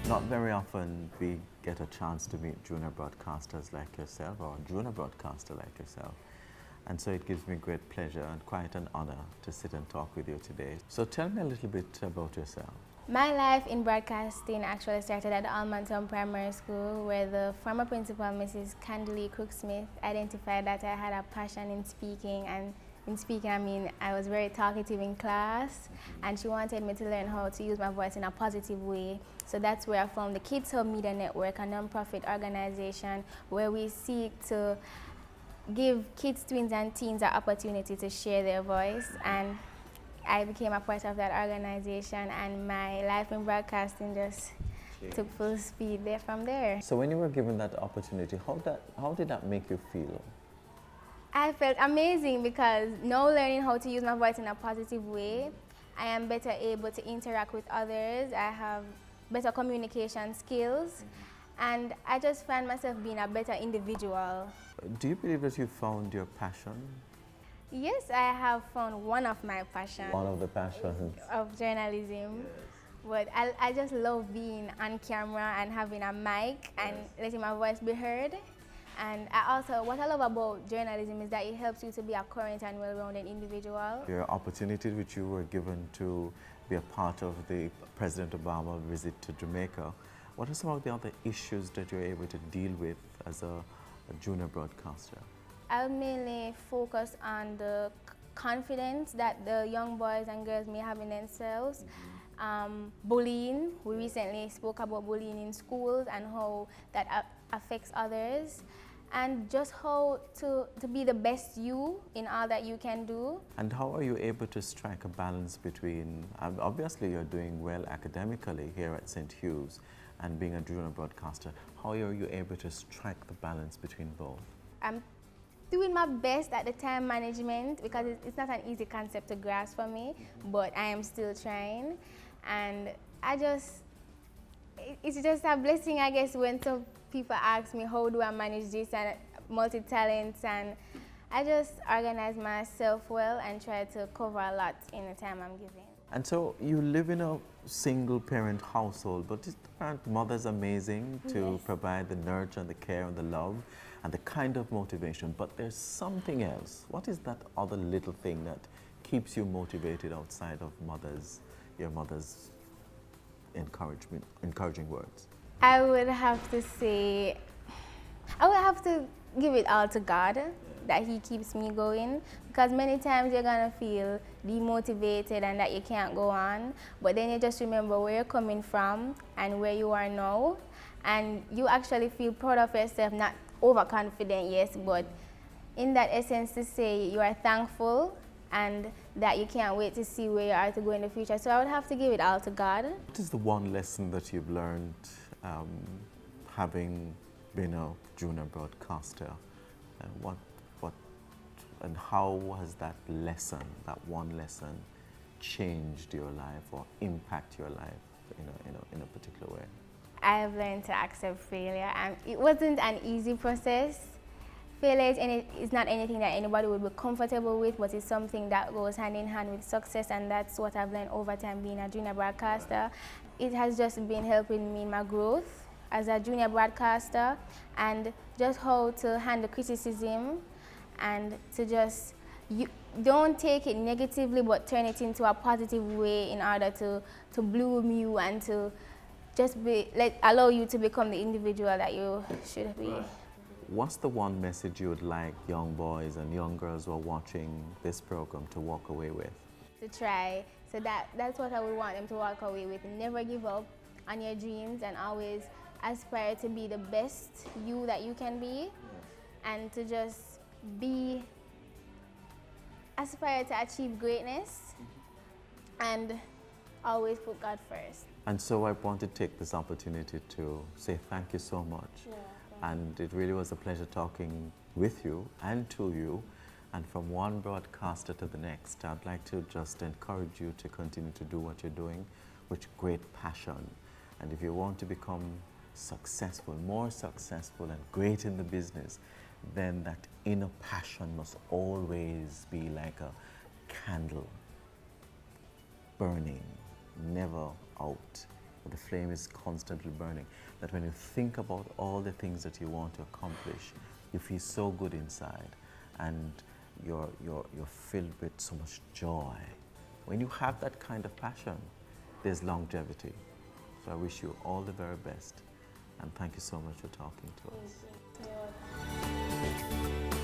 Not very often we get a chance to meet junior broadcasters like yourself or a junior broadcaster like yourself. And so it gives me great pleasure and quite an honor to sit and talk with you today. So tell me a little bit about yourself. My life in broadcasting actually started at the Montego Primary School, where the former principal, Mrs. Candilee Crooksmith, identified that I had a passion in speaking. And in speaking, I mean, I was very talkative in class, and she wanted me to learn how to use my voice in a positive way. So that's where I found the Kids Hub Media Network, a non-profit organization where we seek to give kids, tweens, and teens an opportunity to share their voice. And I became a part of that organization, and my life in broadcasting just took full speed there from there. So when you were given that opportunity, how did that make you feel? I felt amazing because now learning how to use my voice in a positive way, I am better able to interact with others. I have better communication skills, and I just find myself being a better individual. Do you believe that you found your passion? Yes, I have found one of my passions. One of the passions. Of journalism. But I just love being on camera and having a mic and letting my voice be heard. And what I love about journalism is that it helps you to be a current and well-rounded individual. Your opportunity which you were given to be a part of the President Obama visit to Jamaica, what are some of the other issues that you're able to deal with as a junior broadcaster? I'll mainly focus on the confidence that the young boys and girls may have in themselves. Bullying, we recently spoke about bullying in schools and how that affects others, and just how to be the best you in all that you can do. And how are you able to strike a balance between, obviously you're doing well academically here at St. Hugh's and being a junior broadcaster, how are you able to strike the balance between both? I'm doing my best at the time management because it's not an easy concept to grasp for me, but I am still trying. And it's just a blessing, I guess, when some people ask me how do I manage this and multi-talents, and I just organize myself well and try to cover a lot in the time I'm given. And so you live in a single parent household, but aren't mothers amazing to provide the nurture and the care and the love and the kind of motivation? But there's something else. What is that other little thing that keeps you motivated outside of your mother's encouraging words? I would have to give it all to God, that He keeps me going, because many times you're gonna feel demotivated and that you can't go on, but then you just remember where you're coming from and where you are now, and you actually feel proud of yourself, not overconfident, yes, but in that essence to say you are thankful and that you can't wait to see where you are to go in the future. So I would have to give it all to God. What is the one lesson that you've learned having been a junior broadcaster, and and how has that one lesson, changed your life or impact your life in a particular way? I have learned to accept failure, and it wasn't an easy process. Failure is not anything that anybody would be comfortable with, but it's something that goes hand in hand with success, and that's what I've learned over time being a junior broadcaster. It has just been helping me in my growth as a junior broadcaster, and just how to handle criticism, and to just, you don't take it negatively but turn it into a positive way in order to bloom you and to just allow you to become the individual that you should be. What's the one message you would like young boys and young girls who are watching this program to walk away with? To try. So that's what I would want them to walk away with. Never give up on your dreams, and always aspire to be the best you that you can be, and to just aspire to achieve greatness, and always put God first. And so I want to take this opportunity to say thank you so much. Yeah. And it really was a pleasure talking with you and to you. And from one broadcaster to the next, I'd like to just encourage you to continue to do what you're doing with great passion. And if you want to become successful, more successful and great in the business, then that inner passion must always be like a candle burning, never out. but the flame is constantly burning. That when you think about all the things that you want to accomplish, you feel so good inside, and you're filled with so much joy. When you have that kind of passion, there's longevity. So I wish you all the very best, and thank you so much for talking to us. Thank you.